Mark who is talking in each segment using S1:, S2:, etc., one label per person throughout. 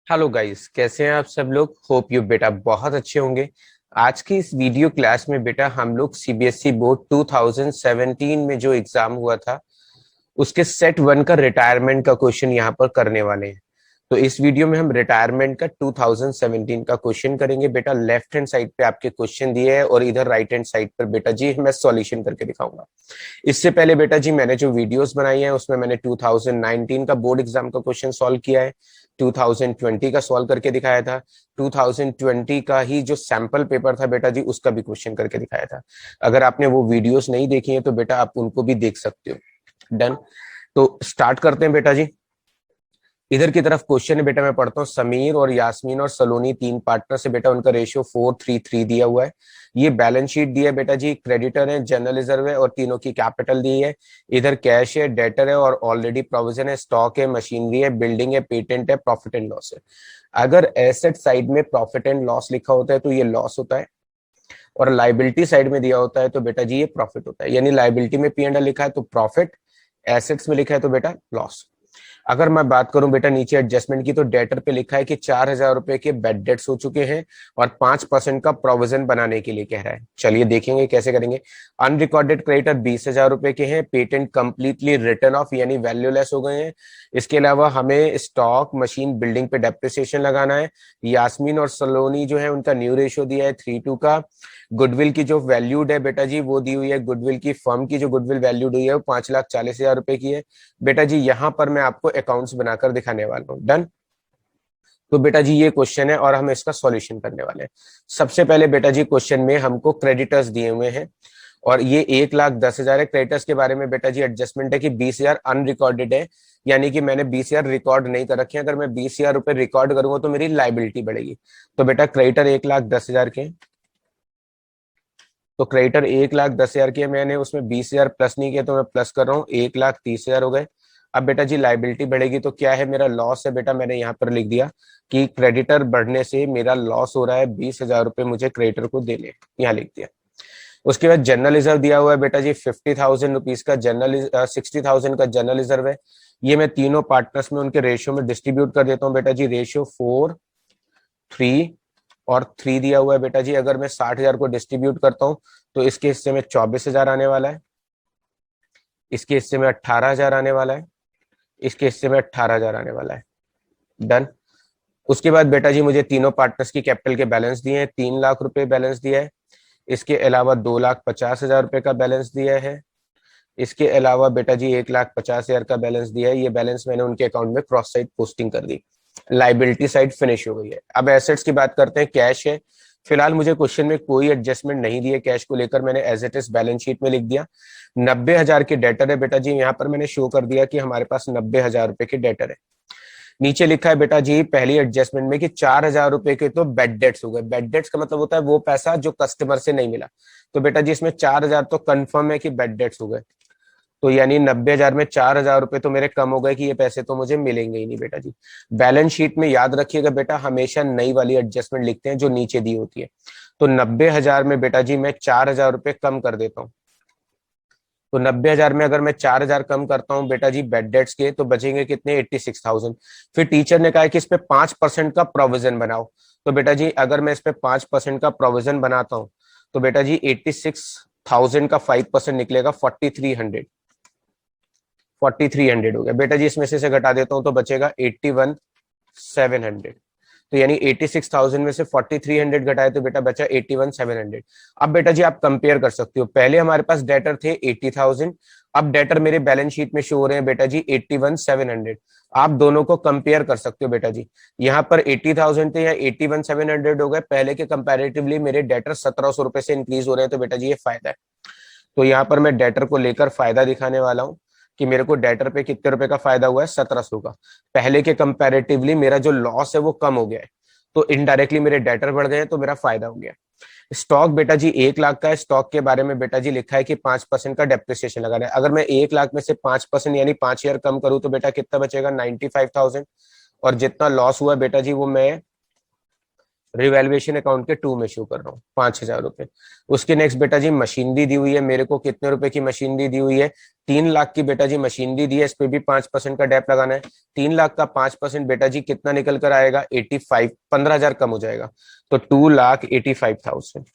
S1: Hello guys, कैसे हैं आप सब लोग। होप यू बेटा बहुत अच्छे होंगे। आज की इस वीडियो क्लास में बेटा हम लोग सीबीएसई बोर्ड 2017 में जो एग्जाम हुआ था उसके सेट वन का रिटायरमेंट का क्वेश्चन यहाँ पर करने वाले हैं। तो इस वीडियो में हम रिटायरमेंट का 2017 का क्वेश्चन करेंगे बेटा। लेफ्ट हैंड साइड पे आपके क्वेश्चन दिए हैं और इधर राइट हैंड साइड पर बेटा जी मैं सॉल्यूशन करके दिखाऊंगा। इससे पहले बेटा जी मैंने जो वीडियोस बनाई है उसमें मैंने 2019 का बोर्ड एग्जाम का क्वेश्चन सॉल्व किया है, 2020 का सॉल्व करके दिखाया था, 2020 का ही जो सैंपल पेपर था बेटा जी उसका भी क्वेश्चन करके दिखाया था। अगर आपने वो वीडियोस नहीं देखी है तो बेटा आप उनको भी देख सकते हो। डन। तो स्टार्ट करते हैं बेटा जी। इधर की तरफ क्वेश्चन है बेटा, मैं पढ़ता हूँ। समीर और यास्मीन और सलोनी तीन पार्टनर से बेटा, उनका रेशियो 4:3:3 दिया हुआ है। ये बैलेंस शीट दी है बेटा जी। क्रेडिटर है, जनरल रिजर्व है और तीनों की कैपिटल दी है। इधर कैश है, डेटर है और ऑलरेडी प्रोविजन है, स्टॉक है, मशीनरी है, बिल्डिंग है, पेटेंट है, प्रॉफिट एंड लॉस है। अगर एसेट साइड में प्रॉफिट एंड लॉस लिखा होता है तो ये लॉस होता है, और लाइबिलिटी साइड में दिया होता है तो बेटा जी ये प्रॉफिट होता है। यानी लाइबिलिटी में पी एंड एल लिखा है तो प्रॉफिट, एसेट्स में लिखा है तो बेटा लॉस। अगर मैं बात करूं बेटा नीचे एडजस्टमेंट की, तो डेटर पे लिखा है कि 4,000 रुपए के बेड डेट्स हो चुके हैं और 5% का प्रोविजन बनाने के लिए कह रहा है। चलिए देखेंगे कैसे करेंगे। अनरिकॉर्डेड क्रेडिटर 20,000 रुपए के हैं। पेटेंट कंप्लीटली रिटर्न ऑफ यानी वैल्यूलेस हो गए हैं। इसके अलावा हमें स्टॉक, मशीन, बिल्डिंग पे डेप्रिसिएशन लगाना है। यास्मीन और सलोनी जो है उनका न्यू रेशियो दिया है 3:2 का। गुडविल की जो वैल्यूड है बेटा जी वो दी हुई है। गुडविल की फर्म की जो गुडविल वैल्यूड हुई है वो 5,40,000 रुपए की है। बेटा जी यहां पर मैं आपको अकाउंट्स बनाकर दिखाने वाला हूं। डन। तो बेटा जी ये क्वेश्चन है और हम इसका सॉल्यूशन करने वाले हैं। सबसे पहले बेटा जी क्वेश्चन में हमको क्रेडिटर्स दिए हुए हैं और ये 1,10,000 है। क्रेडिटर्स के बारे में बेटा जी एडजस्टमेंट है कि 20,000 अनरिकॉर्डेड है, यानी कि मैंने 20,000 रिकॉर्ड नहीं कर रखे हैं। अगर मैं 20,000 रुपए रिकॉर्ड करूंगा तो मेरी लाइबिलिटी बढ़ेगी। तो बेटा क्रेडिटर 1,10,000 के, तो क्रेडिटर 1,10,000 की है। मैंने उसमें 20,000 प्लस नहीं किया तो मैं प्लस कर रहा हूँ, 1,30,000 हो गए। अब बेटा जी लाइबिलिटी बढ़ेगी तो क्या है, मेरा लॉस है बेटा। मैंने यहाँ पर लिख दिया कि क्रेडिटर बढ़ने से मेरा लॉस हो रहा है, 20,000 रुपए मुझे क्रेडिटर को देने, यहाँ लिख दिया। उसके बाद जनरल रिजर्व दिया हुआ है बेटा जी 50,000 रुपीज का। जनरल 60,000 का जनरल रिजर्व है। ये मैं तीनों पार्टनर्स में उनके रेशियो में डिस्ट्रीब्यूट कर देता हूँ बेटा जी। रेशियो 4:3 दिया हुआ है बेटा जी। अगर मैं 60,000 को डिस्ट्रीब्यूट करता हूँ तो इसके हिस्से में 24,000 आने वाला है, इसके हिस्से में 18,000 आने वाला है, इसके हिस्से में 18,000 आने वाला है। डन। उसके बाद बेटा जी मुझे तीनों पार्टनर्स की कैपिटल के बैलेंस दिए हैं। 3 लाख रुपए बैलेंस दिया है। इसके अलावा 2,50,000 रुपए का बैलेंस दिया है। इसके अलावा बेटा जी 1,50,000 का बैलेंस दिया है। ये बैलेंस मैंने उनके अकाउंट में क्रॉस साइड पोस्टिंग कर दी। लाइबिलिटी साइड फिनिश हो गई है। अब एसेट्स की बात करते हैं। कैश है। फिलहाल मुझे क्वेश्चन में कोई एडजस्टमेंट नहीं दिए, कैश को लेकर मैंने as it is balance sheet में लिख दिया। 90,000 के डेटर है बेटा जी। यहाँ पर मैंने शो कर दिया कि हमारे पास 90,000 रुपए के डेटर है। नीचे लिखा है बेटा जी पहली एडजस्टमेंट में कि 4,000 रुपए के तो बेड डेट्स हो गए। बेड डेट्स का मतलब होता है वो पैसा जो कस्टमर से नहीं मिला। तो बेटा जी इसमें 4,000 तो कंफर्म है कि बेड डेट्स हो गए। तो यानी 90,000 में 4,000 रुपए तो मेरे कम हो गए कि ये पैसे तो मुझे मिलेंगे ही नहीं बेटा जी। बैलेंस शीट में याद रखिएगा बेटा, हमेशा नई वाली एडजस्टमेंट लिखते हैं जो नीचे दी होती है। तो 90,000 में बेटा जी मैं 4,000 रुपए कम कर देता हूँ। तो 90,000 में अगर मैं 4,000 कम करता हूँ बेटा जी बेड डेट्स के, तो बचेंगे कितने, 86,000। फिर टीचर ने कहा है कि इस पे 5% का प्रोविजन बनाओ। तो बेटा जी अगर मैं इस पे 5% का प्रोविजन बनाता हूँ तो बेटा जी 86,000 का 5% निकलेगा 4,300 हो गया बेटा जी। इसमें से घटा देता हूं तो बचेगा 81,700। तो यानी 86,000 में से 4,300 घटाए तो बेटा बचा 81,700। अब बेटा जी आप कंपेयर कर सकते हो, पहले हमारे पास डेटर थे 80,000, अब डेटर मेरे बैलेंस शीट में शो हो रहे हैं बेटा जी 81,700। आप दोनों को कंपेयर कर सकते हो बेटा जी। यहाँ पर 80,000 थे या 81,700 हो गए। पहले के कंपैरेटिवली मेरे डेटर 1,700 रुपए से इंक्रीज हो रहे हैं, तो बेटा जी ये फायदा है। तो यहाँ पर मैं डेटर को लेकर फायदा दिखाने वाला हूँ कि मेरे को डेटर पे कितने रुपए का फायदा हुआ है, 1,700 का। पहले के कंपैरेटिवली मेरा जो लॉस है वो कम हो गया है, तो इनडायरेक्टली मेरे डेटर बढ़ गए हैं तो मेरा फायदा हो गया। स्टॉक बेटा जी 1 लाख का है। स्टॉक के बारे में बेटा जी लिखा है कि 5% का डेप्रिसिएशन लगाना है। अगर मैं 1 लाख में से 5% यानी 5,000 कम करूं तो बेटा कितना बचेगा, 95,000। और जितना लॉस हुआ बेटा जी वो मैं रिवैल्यूएशन अकाउंट के 2 में शो कर रहा हूँ 5,000 रुपए। उसके नेक्स्ट बेटा जी मशीनरी दी हुई है मेरे को, कितने रुपए की मशीनरी दी हुई है, 3 लाख की बेटा जी मशीनरी दी है, इस पे भी 5% का डेप लगाना है। 3 लाख का 5% बेटा जी कितना निकल कर आएगा, 85, 15,000 कम हो जाएगा, तो 2,85,000।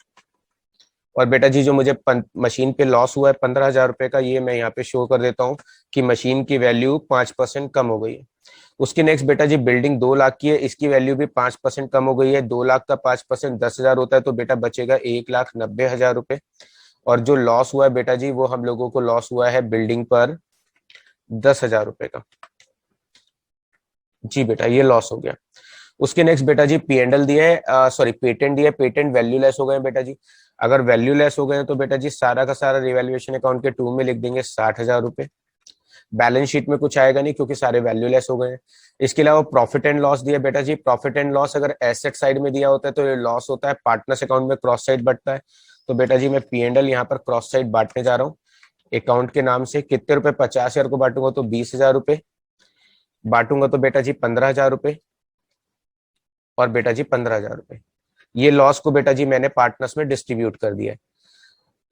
S1: और बेटा जी जो मुझे मशीन पे लॉस हुआ है 15,000 रुपए का, ये मैं यहाँ पे शो कर देता हूँ कि मशीन की वैल्यू 5% कम हो गई है। उसकी नेक्स्ट बेटा जी बिल्डिंग 2 लाख की है, इसकी वैल्यू भी 5% कम हो गई है। 2 लाख का 5% 10,000 होता है, तो बेटा बचेगा 1,90,000 रुपए। और जो लॉस हुआ है बेटा जी, वो हम लोगों को लॉस हुआ है बिल्डिंग पर 10,000 रुपए का। जी बेटा ये लॉस हो गया। उसके नेक्स्ट बेटा जी पीएनडल दिया है, सॉरी पेटेंट दिया है, पेटेंट वैल्यू लेस हो गए बेटा जी। अगर वैल्यू लेस हो गए तो बेटा जी सारा का सारा रिवैल्यूएशन अकाउंट के 2 में लिख देंगे 60,000 रुपए। बैलेंस शीट में कुछ आएगा नहीं क्योंकि सारे वैल्यू लेस हो गए हैं। इसके अलावा प्रॉफिट एंड लॉस दिया बेटा जी। प्रॉफिट एंड लॉस अगर एसेट साइड में दिया होता है तो ये लॉस होता है, पार्टनर्स अकाउंट में क्रॉस साइड बढ़ता है। तो बेटा जी मैं पीएनडल यहाँ पर क्रॉस साइड बांटने जा रहा हूँ अकाउंट के नाम से। कितने रुपए, 50,000 को बांटूंगा तो 20,000 रुपए, बांटूंगा तो बेटा जी 15,000 रुपए, और बेटा जी 15,000 रुपए। ये लॉस को बेटा जी मैंने पार्टनर्स में डिस्ट्रीब्यूट कर दिया है।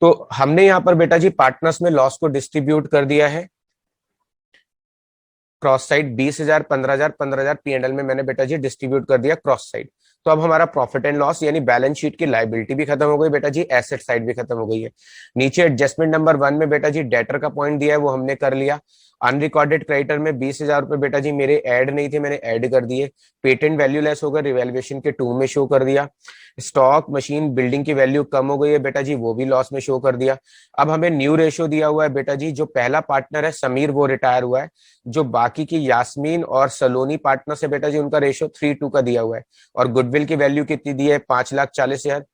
S1: तो हमने यहाँ पर बेटा जी पार्टनर्स में लॉस को डिस्ट्रीब्यूट कर दिया है। क्रॉस साइड 20,000, 15,000, 15,000 पीएनएल में मैंने बेटा जी डिस्ट्रीब्यूट कर दिया क्रॉस साइड। तो अब हमारा प्रॉफिट एंड लॉस यानी बैलेंस शीट की लायबिलिटी भी खत्म हो गई बेटा जी, एसेट साइड भी खत्म हो गई है। नीचे एडजस्टमेंट नंबर 1 में बेटा जी डेटर का पॉइंट दिया है, वो हमने कर लिया। अनरिकॉर्डेड क्रेडिटर में 20,000 रुपए बेटा जी मेरे ऐड नहीं थे, मैंने ऐड कर दिए। पेटेंट वैल्यू लेस होकर रिवैल्यूएशन के 2 में शो कर दिया। स्टॉक मशीन बिल्डिंग की वैल्यू कम हो गई है बेटा जी, वो भी लॉस में शो कर दिया। अब हमें न्यू रेशियो दिया हुआ है बेटा जी, जो पहला पार्टनर है समीर वो रिटायर हुआ है, जो बाकी की यास्मीन और सलोनी पार्टनर से बेटा जी उनका रेशियो 3:2 का दिया हुआ है। और गुडविल की वैल्यू कितनी दी है, 5,40,000।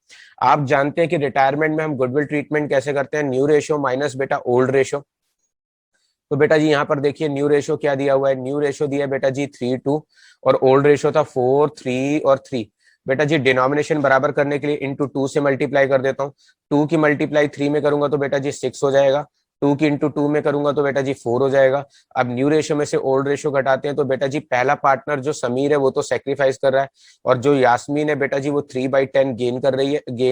S1: आप जानते हैं कि रिटायरमेंट में हम गुडविल ट्रीटमेंट कैसे करते हैं, न्यू रेशियो माइनस बेटा ओल्ड रेशियो। तो बेटा जी यहाँ पर देखिए न्यू रेशियो क्या दिया हुआ है, न्यू रेशियो दिया बेटा जी 3:2, और ओल्ड रेशियो था 4:3 और 3। बेटा जी डिनोमिनेशन बराबर करने के लिए इंटू 2 से मल्टीप्लाई कर देता हूँ। 2 की मल्टीप्लाई 3 में करूंगा तो बेटा जी 6 हो जाएगा, 2 की इंटू 2 में करूंगा तो बेटा जी 4 हो जाएगा। अब न्यू रेशियो में से ओल्ड रेशियो घटाते हैं तो बेटा जी पहला पार्टनर जो समीर है वो तो सेक्रीफाइस कर रहा है, और जो यास्मीन है बेटा जी वो 3/10 गेन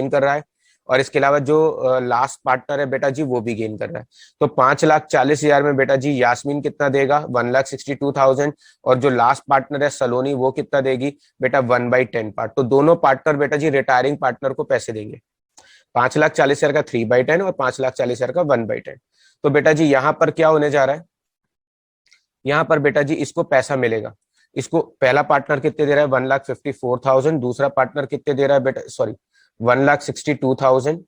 S1: कर रहा है। और इसके अलावा जो लास्ट पार्टनर है बेटा जी वो भी गेन कर रहा है। तो 5,40,000 में बेटा जी यास्मीन कितना देगा, 1,62,000। और जो लास्ट पार्टनर है सलोनी वो कितना देगी बेटा, 1/10 पार्ट। तो दोनों पार्टनर बेटा जी रिटायरिंग पार्टनर को पैसे देंगे, 5,40,000 का 3/10 और 5,40,000 का 1/10। तो बेटा जी यहाँ पर क्या होने जा रहा है, यहाँ पर बेटा जी इसको पैसा मिलेगा। इसको पहला पार्टनर कितने दे रहा है, 1,54,000। दूसरा पार्टनर कितने दे रहा है बेटा, सॉरी 1,62,000।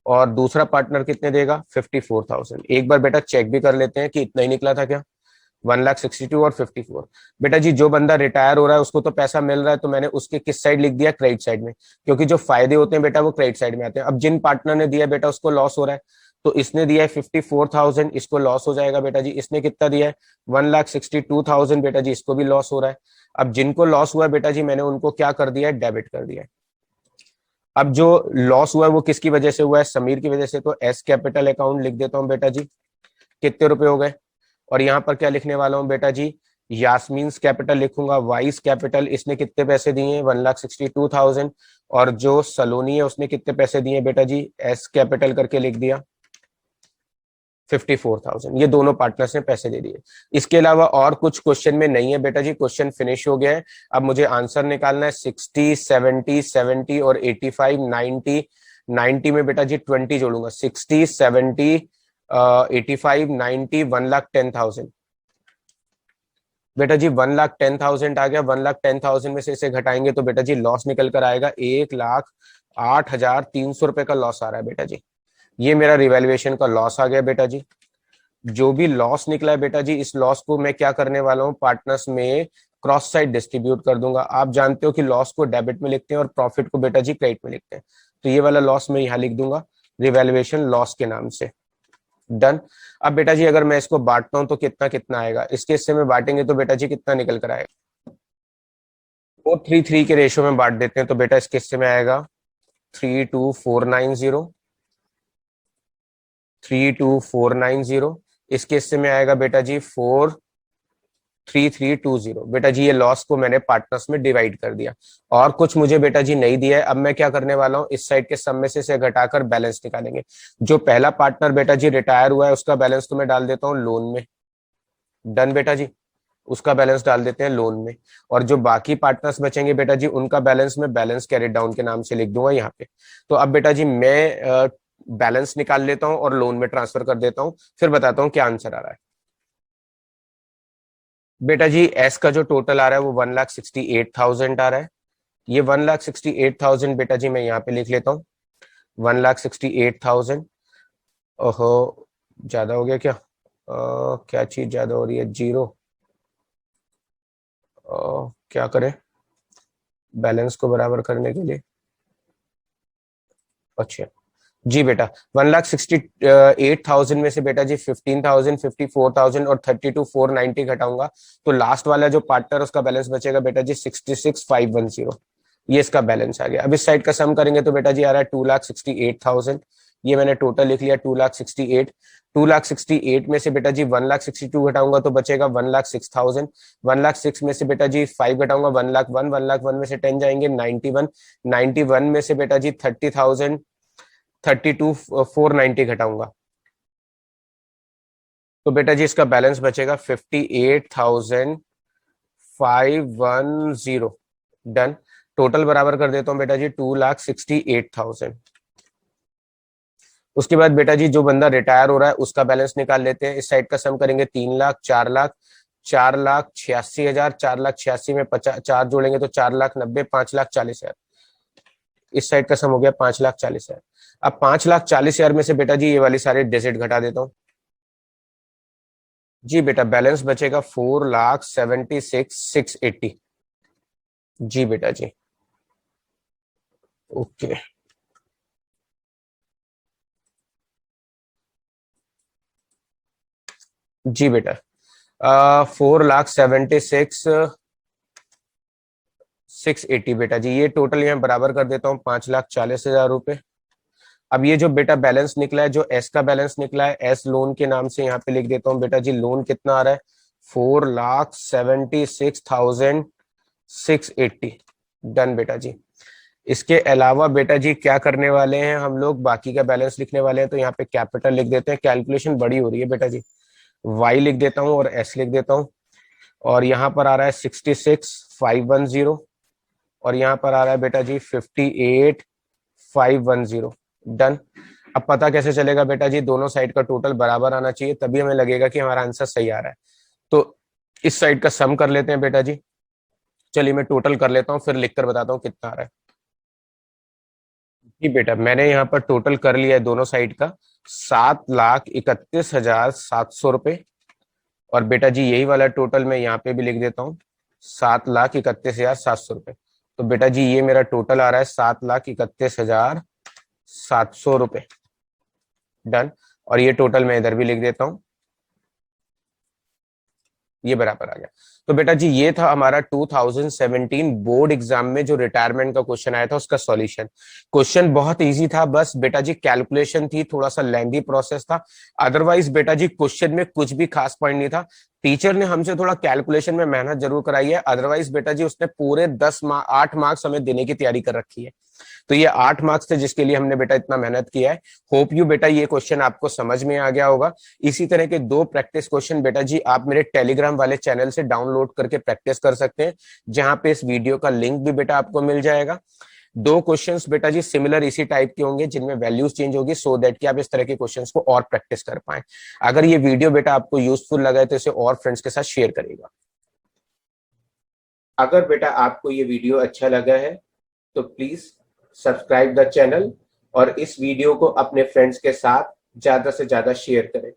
S1: और दूसरा पार्टनर कितने देगा, 54,000। एक बार बेटा चेक भी कर लेते हैं कि इतना ही निकला था क्या, 1,62,000 और 54। बेटा जी जो बंदा रिटायर हो रहा है उसको तो पैसा मिल रहा है, तो मैंने उसके किस साइड लिख दिया, क्रेडिट साइड में, क्योंकि जो फायदे होते हैं बेटा वो क्रेडिट साइड में आते हैं। अब जिन पार्टनर ने दिया बेटा उसको लॉस हो रहा है, तो इसने दिया है 54,000, इसको लॉस हो जाएगा बेटा जी। इसने कितना दिया है, 1,62,000, बेटा जी इसको भी लॉस हो रहा है। अब जिनको लॉस हुआ है बेटा जी मैंने उनको क्या कर दिया है, डेबिट कर दिया है। अब जो लॉस हुआ है वो किसकी वजह से हुआ है, समीर की वजह से, तो एस कैपिटल अकाउंट लिख देता हूं बेटा जी। कितने रुपए हो गए, और यहाँ पर क्या लिखने वाला हूँ बेटा जी, यास्मीन कैपिटल लिखूंगा, वाइस कैपिटल इसने कितने पैसे दिए, 1,62,000। और जो सलोनी है उसने कितने पैसे दिए बेटा जी, एस कैपिटल करके लिख दिया 54,000। ये दोनों पार्टनर्स ने पैसे दे दिए। इसके अलावा और कुछ क्वेश्चन में नहीं है बेटा जी, क्वेश्चन फिनिश हो गया है। अब मुझे आंसर निकालना है, 60, 70, 70 और 85, 90। 90 में बेटा जी 20 जोड़ूंगा, 60, 70, 85, 90, 1,10,000। बेटा जी 1,10,000 आ गया। 1,10,000 में से इसे घटाएंगे तो बेटा जी लॉस निकल कर आएगा, 1,08,300 रुपए का लॉस आ रहा है बेटा जी। ये मेरा रिवैल्यूएशन का लॉस आ गया बेटा जी। जो भी लॉस निकला है बेटा जी, इस लॉस को मैं क्या करने वाला हूँ, पार्टनर्स में क्रॉस साइड डिस्ट्रीब्यूट कर दूंगा। आप जानते हो कि लॉस को डेबिट में लिखते हैं और प्रॉफिट को बेटा जी क्रेडिट में लिखते हैं। तो ये वाला लॉस मैं यहाँ लिख दूंगा रिवैल्यूएशन लॉस के नाम से। डन। अब बेटा जी अगर मैं इसको बांटता हूं तो कितना कितना आएगा, इसके हिस्से में बांटेंगे तो बेटा जी कितना निकल कर आएगा, 4:3 के रेशियो में बांट देते हैं तो बेटा इसके हिस्से में आएगा 32490, 32490। इसके हिस्से में आएगा बेटा जी 3320। बेटा जी ये लॉस को मैंने पार्टनर्स में डिवाइड कर दिया और कुछ मुझे बेटा जी नहीं दिया है। अब मैं क्या करने वाला हूँ, इस साइड के सम में से इसे घटाकर बैलेंस निकालेंगे। जो पहला पार्टनर बेटा जी रिटायर हुआ है उसका बैलेंस तो मैं डाल देता हूँ लोन में। डन बेटा जी, उसका बैलेंस डाल देते हैं लोन में। और जो बाकी पार्टनर्स बचेंगे बेटा जी उनका बैलेंस मैं बैलेंस कैरिड डाउन के नाम से लिख दूंगा यहाँ पे। तो अब बेटा जी मैं बैलेंस निकाल लेता हूँ और लोन में ट्रांसफर कर देता हूँ, फिर बताता हूँ क्या आंसर आ रहा है। बेटा जी एस का जो टोटल आ रहा है वो 1,68,000 आ रहा है। ये 1,68,000 बेटा जी मैं यहाँ पे लिख लेता हूँ, 1,68,000। ओहो, ज्यादा हो गया क्या? क्या चीज ज्यादा हो रही है? जीरो। क्या करें बैलेंस को बराबर करने के लिए? अच्छा जी बेटा, 1,68,000 में से बेटा जी 15,000, 54,000 और 32,490 घटाऊंगा तो लास्ट वाला जो पार्टनर उसका बैलेंस बचेगा बेटा जी 66,510। ये इसका बैलेंस आ गया। अब इस साइड का सम करेंगे तो बेटा जी आ रहा है 2,68,000। ये मैंने टोटल लिख लिया 2,68,000। 2,68,000 में से बेटा जी 1,62,000 घटाऊंगा तो बचेगा 1,06,000। 1,06,000 में से बेटा जी 5 घटाऊंगा 1,01,000। 1,01,000 में से 10 जाएंगे 91। 91 में से बेटा जी 30,000, 32,490 घटाऊंगा तो बेटा जी इसका बैलेंस बचेगा 58,510। डन। टोटल बराबर कर देता हूं बेटा जी 2,68,000। उसके बाद बेटा जी जो बंदा रिटायर हो रहा है उसका बैलेंस निकाल लेते हैं। इस साइड का सम करेंगे 3,00,000, 4,00,000, 4,86,000। 4,86,000 में 4 जोड़ेंगे तो 4,90,000, 5,40,000। इस साइड का सम हो गया 5,40,000। अब 5,40,000 में से बेटा जी ये वाली सारे डिजिट घटा देता हूँ। जी बेटा बैलेंस बचेगा 4,76,680। जी बेटा जी, ओके। जी बेटा 4,76,680 बेटा जी ये टोटल यहाँ बराबर कर देता हूँ 5,40,000 रुपए। अब ये जो बेटा बैलेंस निकला है, जो एस का बैलेंस निकला है, एस लोन के नाम से यहाँ पे लिख देता हूँ बेटा जी। लोन कितना आ रहा है? 4,76,680। डन बेटा जी। इसके अलावा बेटा जी क्या करने वाले हैं हम लोग, बाकी का बैलेंस लिखने वाले हैं। तो यहाँ पे कैपिटल लिख देते हैं, कैलकुलेशन बड़ी हो रही है बेटा जी। वाई लिख देता हूँ और एस लिख देता हूँ। और यहाँ पर आ रहा है 66,510 और यहाँ पर आ रहा है बेटा जी 58,510। डन। अब पता कैसे चलेगा बेटा जी? दोनों साइड का टोटल बराबर आना चाहिए, तभी हमें लगेगा कि हमारा आंसर सही आ रहा है। तो इस साइड का सम कर लेते हैं बेटा जी। चलिए मैं टोटल कर लेता हूँ फिर लिखकर बताता हूँ कितना आ रहा है। जी बेटा मैंने यहाँ पर टोटल कर लिया है दोनों साइड का, 7,31,700 रुपए। और बेटा जी यही वाला टोटल मैं यहाँ पे भी लिख देता हूँ, 7,31,700 रुपए। तो बेटा जी ये मेरा टोटल आ रहा है 7,31,700 रुपए। डन। और ये टोटल मैं इधर भी लिख देता हूँ, ये बराबर आ गया। तो बेटा जी ये था हमारा 2017 बोर्ड एग्जाम में जो रिटायरमेंट का क्वेश्चन आया था उसका सॉल्यूशन। क्वेश्चन बहुत इजी था, बस बेटा जी कैलकुलेशन थी, थोड़ा सा लेंदी प्रोसेस था। अदरवाइज बेटा जी क्वेश्चन में कुछ भी खास पॉइंट नहीं था। टीचर ने हमसे थोड़ा कैलकुलेशन में मेहनत जरूर कराई है, अदरवाइज बेटा जी उसने पूरे 8 मार्क्स हमें देने की तैयारी कर रखी है। तो ये 8 मार्क्स थे जिसके लिए हमने बेटा इतना मेहनत किया है। होप यू बेटा ये क्वेश्चन आपको समझ में आ गया होगा। इसी तरह के 2 प्रैक्टिस क्वेश्चन बेटा जी आप मेरे टेलीग्राम वाले चैनल से डाउनलोड करके प्रैक्टिस कर सकते हैं, जहां पे इस वीडियो का लिंक भी बेटा आपको मिल जाएगा। 2 क्वेश्चंस बेटा जी सिमिलर इसी टाइप के होंगे जिनमें वैल्यूज चेंज होगी, सो दैट कि आप इस तरह के क्वेश्चंस को और प्रैक्टिस कर पाए। अगर ये वीडियो बेटा आपको यूजफुल लगा है तो इसे और फ्रेंड्स के साथ शेयर करेगा। अगर बेटा आपको ये वीडियो अच्छा लगा है तो प्लीज सब्सक्राइब द चैनल और इस वीडियो को अपने फ्रेंड्स के साथ ज्यादा से ज्यादा शेयर करें।